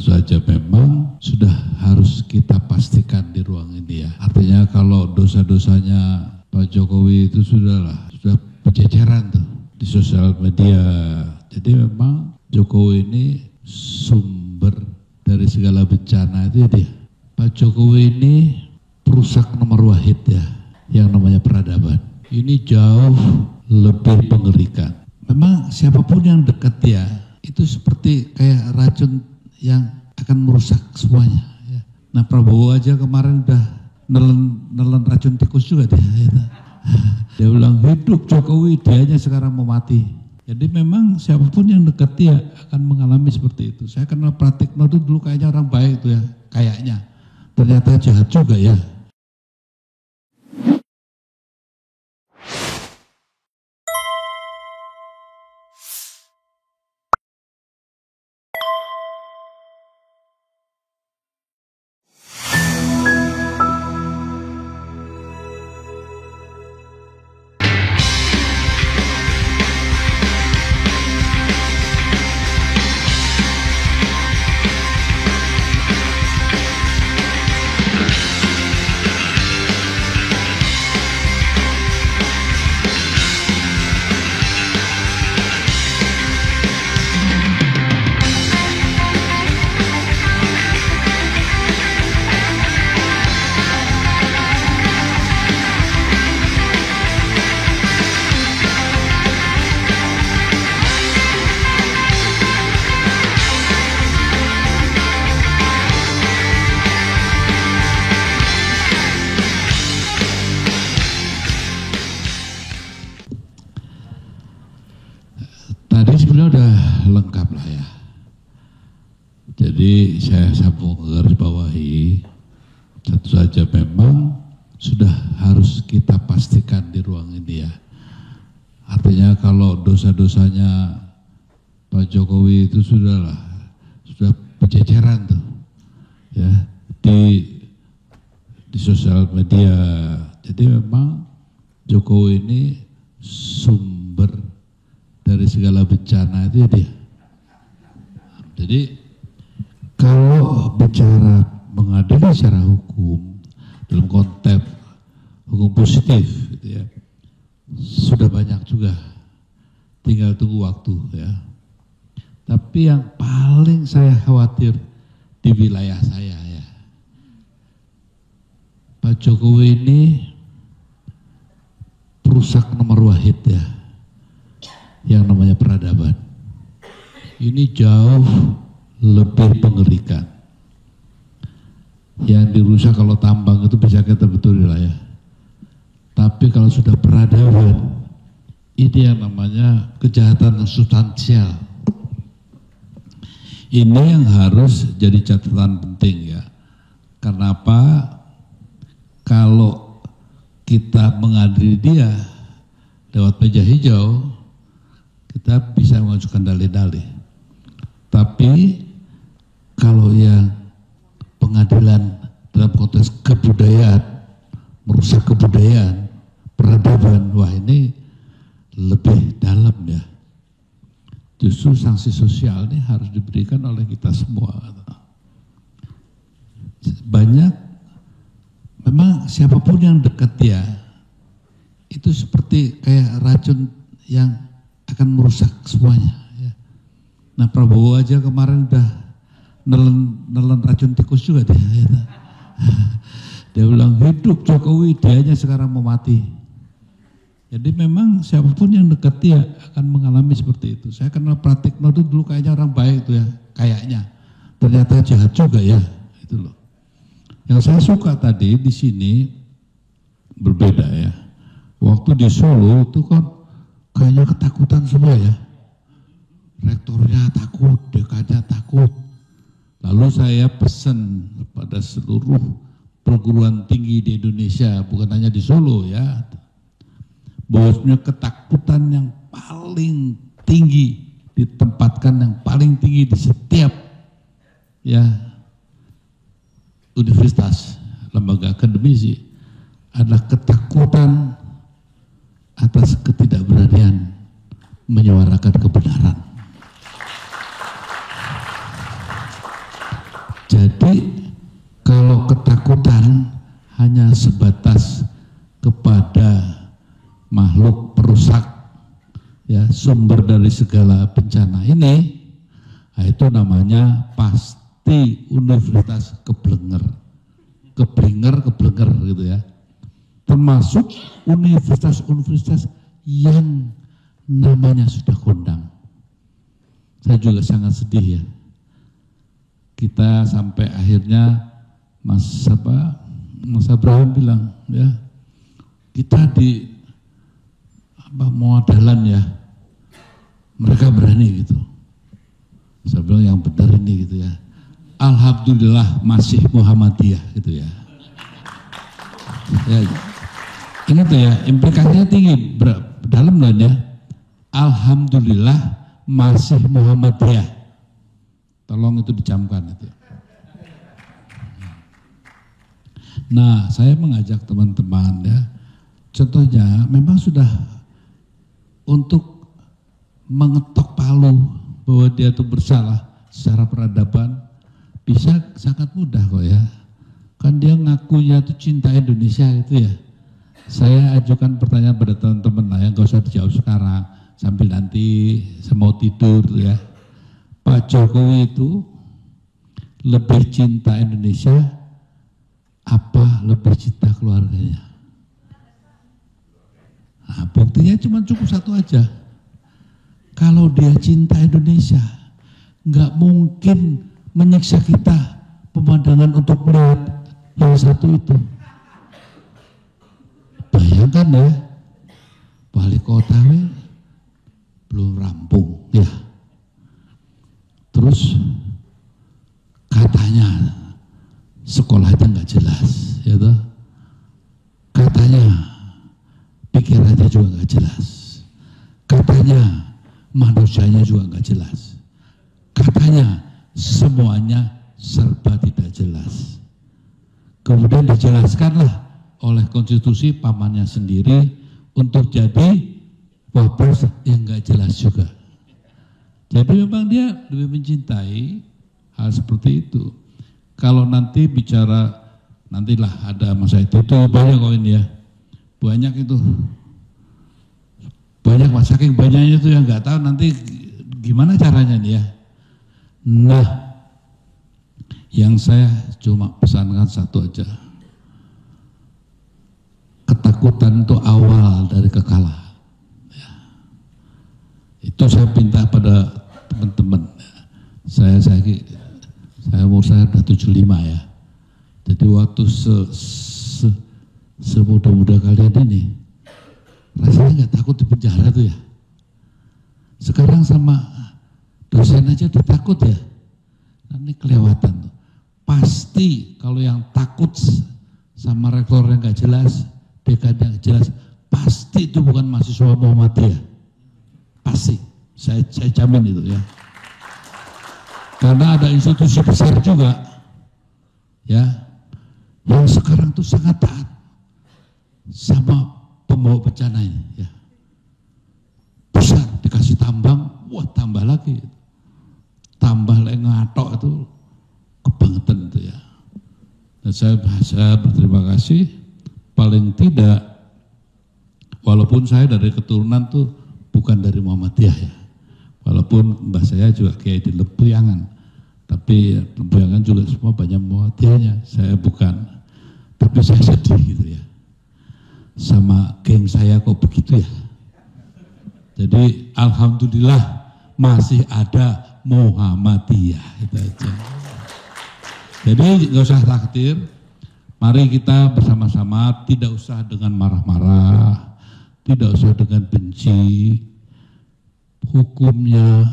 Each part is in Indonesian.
Tentu saja memang sudah harus kita pastikan di ruang ini ya. Artinya kalau dosa-dosanya Pak Jokowi itu sudah berceceran tuh di sosial media. Jadi memang Jokowi ini sumber dari segala bencana itu ya dia. Pak Jokowi ini perusak nomor wahid ya, yang namanya peradaban. Ini jauh lebih mengerikan. Memang siapapun yang dekat dia itu seperti kayak racun yang akan merusak semuanya. Ya. Nah Prabowo aja kemarin udah nelen racun tikus juga dia. Ya. Dia bilang hidup Jokowi, dianya sekarang mau mati. Jadi memang siapapun yang dekat dia akan mengalami seperti itu. Saya kenal Pratikno itu dulu kayaknya orang baik tuh ya, kayaknya. Ternyata jahat juga ya. Tadi sebenarnya udah lengkap lah ya. Jadi saya sambung garis bawahi, tentu saja memang sudah harus kita pastikan di ruang ini ya. Artinya kalau dosa-dosanya Pak Jokowi itu sudah berceceran tuh ya di sosial media. Jadi memang Jokowi ini sumber dari segala bencana itu ya dia. Jadi kalau bicara mengadili secara hukum dalam konteks hukum positif gitu ya, sudah banyak juga, tinggal tunggu waktu ya. Tapi yang paling saya khawatir di wilayah saya ya, Pak Jokowi ini perusak nomor wahid ya, yang namanya peradaban. Ini jauh lebih mengerikan. Yang dirusak kalau tambang itu bisa kita betulin lah ya. Tapi kalau sudah peradaban, ini yang namanya kejahatan substansial. Ini yang harus jadi catatan penting ya. Karena apa? Kalau kita mengadili dia lewat meja hijau, kita bisa mengajukan dalih-dalih. Tapi kalau yang pengadilan dalam konteks kebudayaan, merusak kebudayaan, peradaban, wah ini lebih dalam ya. Justru sanksi sosial ini harus diberikan oleh kita semua. Banyak, memang siapapun yang dekat dia, itu seperti kayak racun yang akan merusak semuanya. Ya. Nah Prabowo aja kemarin udah nelen racun tikus juga dia. Ya. Dia bilang hidup Jokowi, dianya sekarang mau mati. Jadi memang siapapun yang dekat dia akan mengalami seperti itu. Saya kenal Pratikno itu dulu kayaknya orang baik tuh ya, kayaknya. Ternyata jahat juga ya, itu loh. Yang saya suka tadi di sini berbeda ya. Waktu di Solo itu kan kayaknya ketakutan semua ya. Rektornya takut, dekannya takut. Lalu saya pesan pada seluruh perguruan tinggi di Indonesia, bukan hanya di Solo ya, bahwasanya ketakutan yang paling tinggi ditempatkan yang paling tinggi di setiap ya universitas, lembaga akademisi adalah ketakutan atas ketidakberanian menyuarakan kebenaran. Jadi kalau ketakutan hanya sebatas kepada makhluk perusak, ya, sumber dari segala bencana ini, nah itu namanya pasti universitas keblenger gitu ya. Termasuk universitas-universitas yang namanya sudah kondang. Saya juga sangat sedih ya. Kita sampai akhirnya Mas Abraham bilang, ya, kita di modalan ya, mereka berani gitu. Saya bilang yang benar ini gitu ya. Alhamdulillah masih Muhammadiyah gitu ya. Ya, ini tuh ya, implikasinya tinggi, dalam loh ya. Alhamdulillah masih Muhammadiyah. Tolong itu dicamkan itu. Nah, saya mengajak teman-teman ya. Contohnya memang sudah untuk mengetok palu bahwa dia itu bersalah secara peradaban bisa sangat mudah kok ya. Kan dia ngakunya itu cinta Indonesia itu ya. Saya ajukan pertanyaan pada teman-teman lah ya, gak usah dijawab sekarang sambil nanti saya mau tidur ya. Pak Jokowi itu lebih cinta Indonesia apa lebih cinta keluarganya? Nah, buktinya cuma cukup satu aja. Kalau dia cinta Indonesia, nggak mungkin menyiksa kita pemandangan untuk melihat yang satu itu. Bayangkan ya, wali kota belum rampung ya. Terus katanya sekolahnya nggak jelas, ya toh? Katanya pikirannya juga nggak jelas. Katanya manusianya juga nggak jelas. Katanya semuanya serba tidak jelas. Kemudian dijelaskanlah oleh konstitusi pamannya sendiri untuk jadi wapres yang nggak jelas juga. Jadi memang dia lebih mencintai hal seperti itu. Kalau nanti bicara, nantilah ada masa itu banyak kok ini ya. Banyak itu. Banyak mas, saking banyaknya itu yang nggak tahu nanti gimana caranya nih ya. Nah, yang saya cuma pesankan satu aja. Ketakutan itu awal dari kekalahan. Ya. Itu saya minta pada teman-teman. Saya umur saya udah 75 ya. Jadi waktu semuda-muda kalian ini, rasanya nggak takut di penjara tuh ya. Sekarang sama dosen aja ditakut ya. Nah, ini kelewatan tuh. Pasti kalau yang takut sama rektor yang nggak jelas, dekan yang nggak jelas, pasti itu bukan mahasiswa Muhammadiyah. Pasti, saya jamin itu ya. Karena ada institusi besar juga, ya, yang sekarang tuh sangat taat sama pembawa bencana ini, ya. Besar dikasih tambang, wah tambah lagi, tambah lagi ngatok itu kebangetan itu ya. Dan saya berterima kasih, paling tidak, walaupun saya dari keturunan tuh bukan dari Muhammadiyah ya. Walaupun mbah saya juga Kiai di Lempuyangan, tapi Lempuyangan juga semua banyak Muhammadiyahnya, saya bukan. Tapi saya sedih gitu ya, sama geng saya kok begitu ya. Jadi alhamdulillah masih ada Muhammadiyah, itu aja. Jadi nggak usah takdir, mari kita bersama-sama, tidak usah dengan marah-marah, tidak usah dengan benci. Hukumnya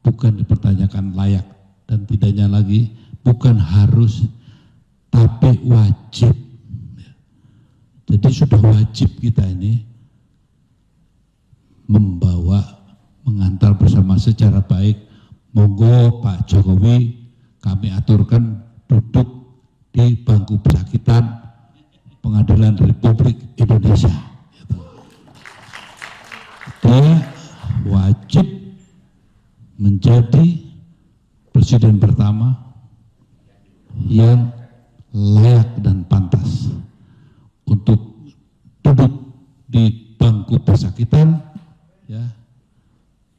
bukan dipertanyakan layak dan tidaknya lagi, bukan harus, tapi wajib. Jadi sudah wajib kita ini mengantar bersama secara baik. Monggo Pak Jokowi kami aturkan duduk di bangku pesakitan Pengadilan Republik Indonesia. Dia wajib menjadi presiden pertama yang layak dan pantas untuk duduk di bangku pesakitan, ya,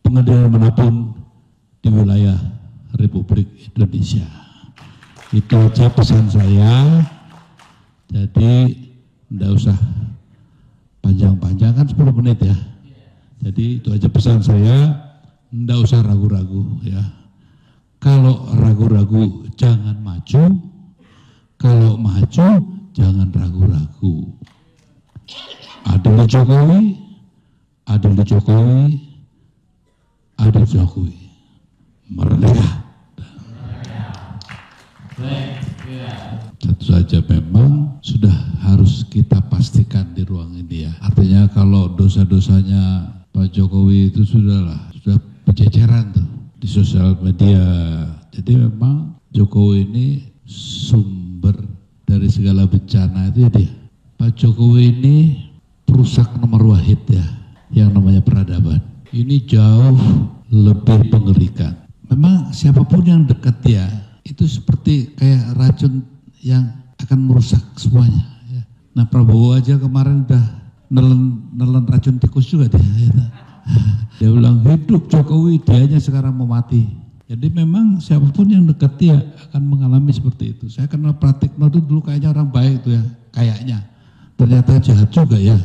pengadilan manapun di wilayah Republik Indonesia. Itu aja pesan saya. Jadi tidak usah panjang-panjang, kan 10 menit ya. Jadi itu aja pesan saya, tidak usah ragu-ragu ya. Kalau ragu-ragu jangan maju, kalau maju jangan ragu-ragu. Adil Jokowi, adil Jokowi, adil Jokowi. Merdeka. Tentu saja memang sudah harus kita pastikan di ruang ini ya. Artinya kalau dosa-dosanya Pak Jokowi itu sudah berceceran tuh di sosial media. Jadi memang Jokowi ini sumber dari segala bencana itu ya dia. Pak Jokowi ini perusak nomor wahid ya, yang namanya peradaban. Ini jauh lebih mengerikan. Memang siapapun yang dekat dia itu seperti kayak racun yang akan merusak semuanya. Ya. Nah Prabowo aja kemarin udah nelen racun tikus juga dia. Ya. Dia bilang hidup Jokowi, dianya sekarang mau mati. Jadi memang siapapun yang dekat dia akan mengalami seperti itu. Saya kenal Pratikno itu dulu kayaknya orang baik tuh ya, kayaknya. Ternyata jahat juga ya.